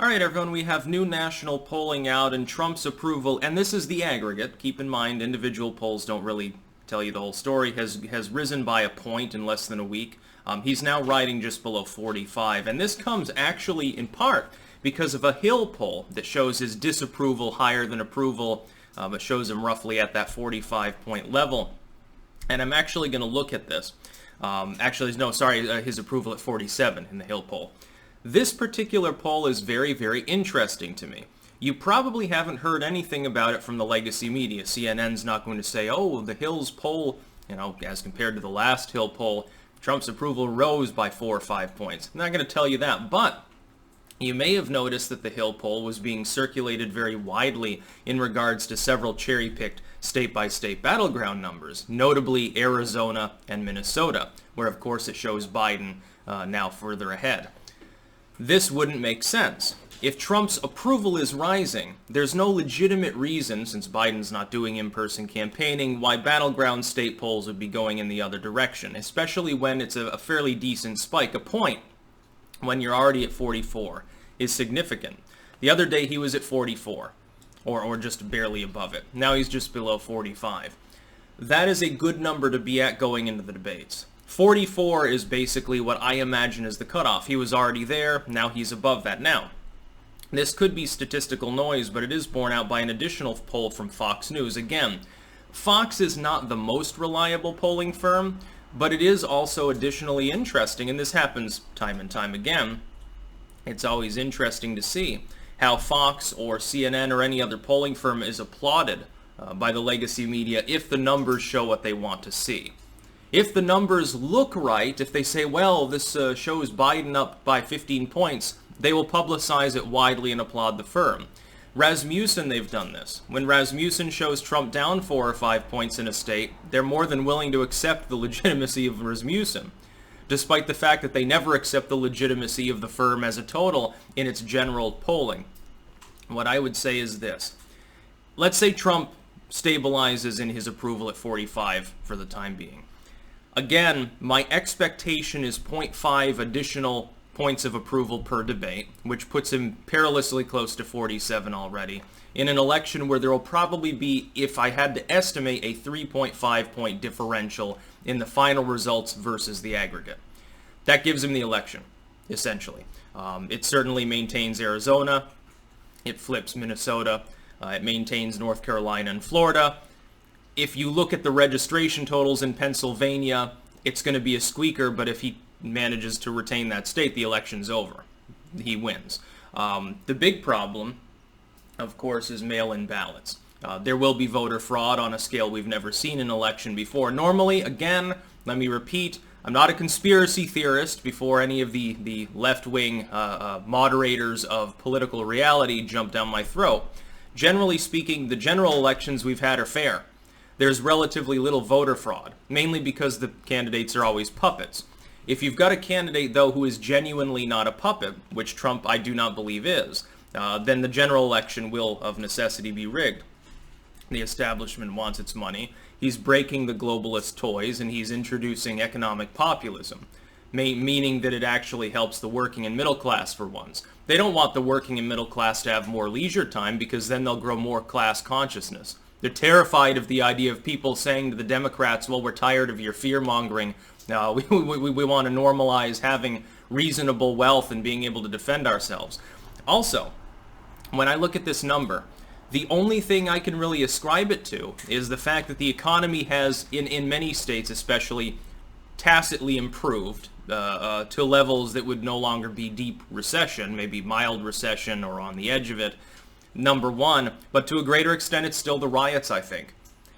All right, everyone, we have new national polling out and Trump's approval, and this is the aggregate. Keep in mind, individual polls don't really tell you the whole story, has risen by a point in less than a week. He's now riding just below 45, and this comes actually in part because of a Hill poll that shows his disapproval higher than approval, but shows him roughly at that 45-point level. And I'm actually going to look at this. His approval at 47 in the Hill poll. This particular poll is very, very interesting to me. You probably haven't heard anything about it from the legacy media. CNN's not going to say, oh, the Hill's poll, as compared to the last Hill poll, Trump's approval rose by 4 or 5 points. I'm not going to tell you that, but you may have noticed that the Hill poll was being circulated very widely in regards to several cherry-picked state-by-state battleground numbers, notably Arizona and Minnesota, where of course it shows Biden now further ahead. This wouldn't make sense. If Trump's approval is rising, there's no legitimate reason, since Biden's not doing in-person campaigning, why battleground state polls would be going in the other direction, especially when it's a fairly decent spike. A point when you're already at 44 is significant. The other day he was at 44, or just barely above it. Now he's just below 45. That is a good number to be at going into the debates. 44 is basically what I imagine is the cutoff. He was already there, now he's above that. Now, this could be statistical noise, but it is borne out by an additional poll from Fox News. Again, Fox is not the most reliable polling firm, but it is also additionally interesting, and this happens time and time again. It's always interesting to see how Fox or CNN or any other polling firm is applauded by the legacy media if the numbers show what they want to see. If the numbers look right, if they say, well, this shows Biden up by 15 points, they will publicize it widely and applaud the firm. Rasmussen, they've done this. When Rasmussen shows Trump down 4 or 5 points in a state, they're more than willing to accept the legitimacy of Rasmussen, despite the fact that they never accept the legitimacy of the firm as a total in its general polling. What I would say is this. Let's say Trump stabilizes in his approval at 45 for the time being. Again, my expectation is 0.5 additional points of approval per debate, which puts him perilously close to 47 already, in an election where there will probably be, if I had to estimate, a 3.5 point differential in the final results versus the aggregate. That gives him the election, essentially. It certainly maintains Arizona, it flips Minnesota, it maintains North Carolina and Florida. If you look at the registration totals in Pennsylvania, it's going to be a squeaker, but if he manages to retain that state, the election's over. He wins. The big problem, of course, is mail-in ballots. There will be voter fraud on a scale we've never seen in an election before. Normally, again, let me repeat, I'm not a conspiracy theorist before any of the left-wing moderators of political reality jump down my throat. Generally speaking, the general elections we've had are fair. There's relatively little voter fraud, mainly because the candidates are always puppets. If you've got a candidate, though, who is genuinely not a puppet, which Trump I do not believe is, then the general election will, of necessity, be rigged. The establishment wants its money. He's breaking the globalist toys, and he's introducing economic populism, meaning that it actually helps the working and middle class for once. They don't want the working and middle class to have more leisure time because then they'll grow more class consciousness. They're terrified of the idea of people saying to the Democrats, well, we're tired of your fear-mongering. We want to normalize having reasonable wealth and being able to defend ourselves. Also, when I look at this number, the only thing I can really ascribe it to is the fact that the economy has, in many states especially, tacitly improved to levels that would no longer be deep recession, maybe mild recession or on the edge of it. Number one, but to a greater extent, it's still the riots, I think.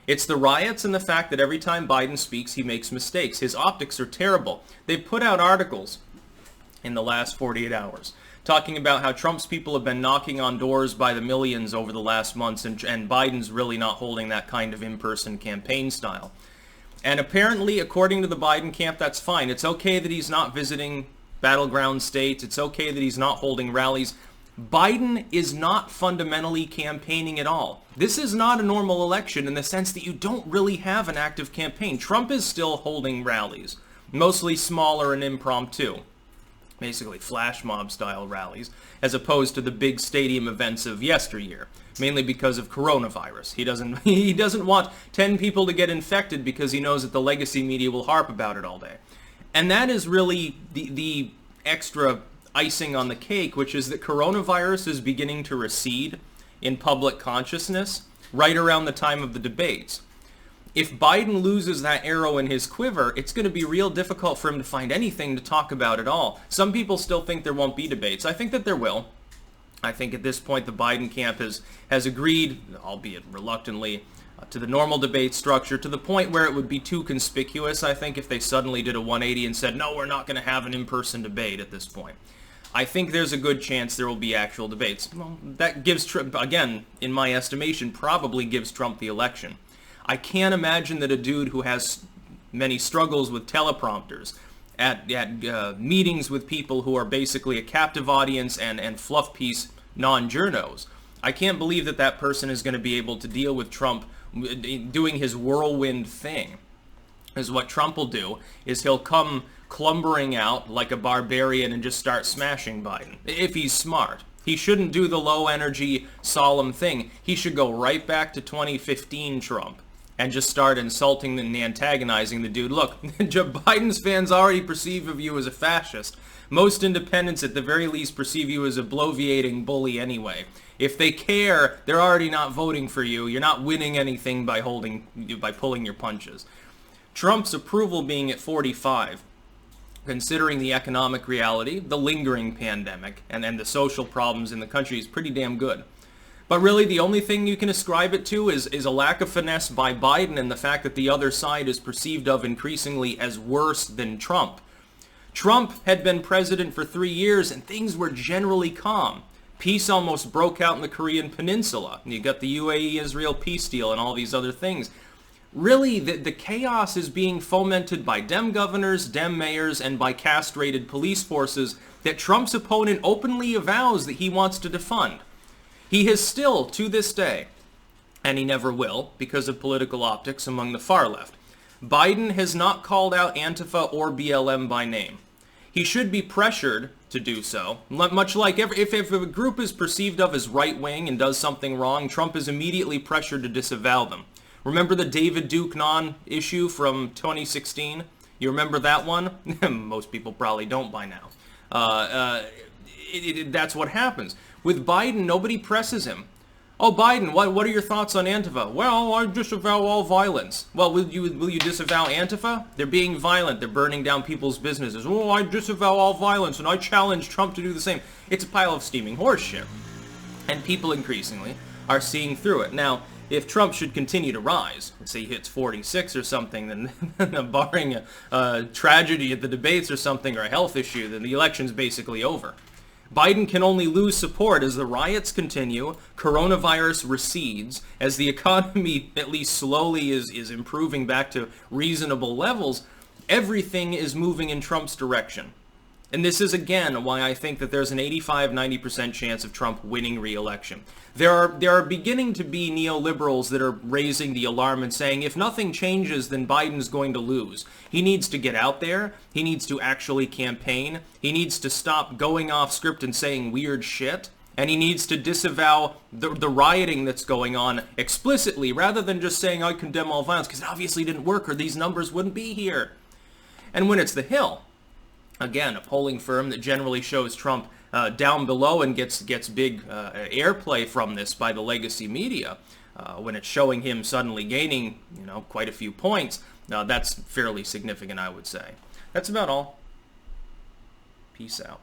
It's the riots and the fact that every time Biden speaks, he makes mistakes. His optics are terrible. They've put out articles in the last 48 hours talking about how Trump's people have been knocking on doors by the millions over the last months, and Biden's really not holding that kind of in-person campaign style. And apparently, according to the Biden camp, that's fine. It's okay that he's not visiting battleground states. It's okay that he's not holding rallies. Biden is not fundamentally campaigning at all. This is not a normal election in the sense that you don't really have an active campaign. Trump is still holding rallies, mostly smaller and impromptu. basically flash mob style rallies, as opposed to the big stadium events of yesteryear, mainly because of coronavirus. He doesn't want 10 people to get infected because he knows that the legacy media will harp about it all day. And that is really the extra icing on the cake, which is that coronavirus is beginning to recede in public consciousness right around the time of the debates. If Biden loses that arrow in his quiver, it's going to be real difficult for him to find anything to talk about at all. Some people still think there won't be debates. I think that there will. I think at this point the Biden camp has agreed, albeit reluctantly, to the normal debate structure, to the point where it would be too conspicuous, I think, if they suddenly did a 180 and said, no, we're not going to have an in-person debate at this point. I think there's a good chance there will be actual debates. Well, that gives Trump, again, in my estimation, probably gives Trump the election. I can't imagine that a dude who has many struggles with teleprompters at meetings with people who are basically a captive audience and fluff piece non-journos, I can't believe that that person is going to be able to deal with Trump doing his whirlwind thing. Because what Trump will do is he'll come clumbering out like a barbarian and just start smashing Biden, if he's smart. He shouldn't do the low-energy, solemn thing. He should go right back to 2015 Trump and just start insulting and antagonizing the dude. Look, Joe Biden's fans already perceive of you as a fascist. Most independents at the very least perceive you as a bloviating bully anyway. If they care, they're already not voting for you. You're not winning anything by pulling your punches. Trump's approval being at 45, considering the economic reality, the lingering pandemic, and the social problems in the country, is pretty damn good. But really, the only thing you can ascribe it to is a lack of finesse by Biden and the fact that the other side is perceived of increasingly as worse than Trump. Trump had been president for 3 years and things were generally calm. Peace almost broke out in the Korean Peninsula. You got the UAE-Israel peace deal and all these other things. Really, the chaos is being fomented by Dem governors, Dem mayors, and by castrated police forces that Trump's opponent openly avows that he wants to defund. He has still, to this day, and he never will, because of political optics among the far left, Biden has not called out Antifa or BLM by name. He should be pressured to do so, much like if a group is perceived of as right-wing and does something wrong, Trump is immediately pressured to disavow them. Remember the David Duke issue from 2016? You remember that one? Most people probably don't by now. That's what happens. With Biden, nobody presses him. Oh, Biden, what are your thoughts on Antifa? Well, I disavow all violence. Well, will you disavow Antifa? They're being violent. They're burning down people's businesses. Oh, I disavow all violence, and I challenge Trump to do the same. It's a pile of steaming horse shit. And people increasingly are seeing through it. Now, if Trump should continue to rise, let's say he hits 46 or something, then barring a tragedy at the debates or something, or a health issue, then the election's basically over. Biden can only lose support as the riots continue, coronavirus recedes, as the economy at least slowly is improving back to reasonable levels. Everything is moving in Trump's direction. And this is, again, why I think that there's an 85-90% chance of Trump winning re-election. There are beginning to be neoliberals that are raising the alarm and saying, if nothing changes, then Biden's going to lose. He needs to get out there. He needs to actually campaign. He needs to stop going off script and saying weird shit. And he needs to disavow the rioting that's going on explicitly, rather than just saying, I condemn all violence, because it obviously didn't work or these numbers wouldn't be here. And when it's the Hill, again, a polling firm that generally shows Trump down below and gets big airplay from this by the legacy media, when it's showing him suddenly gaining, quite a few points, that's fairly significant, I would say. That's about all. Peace out.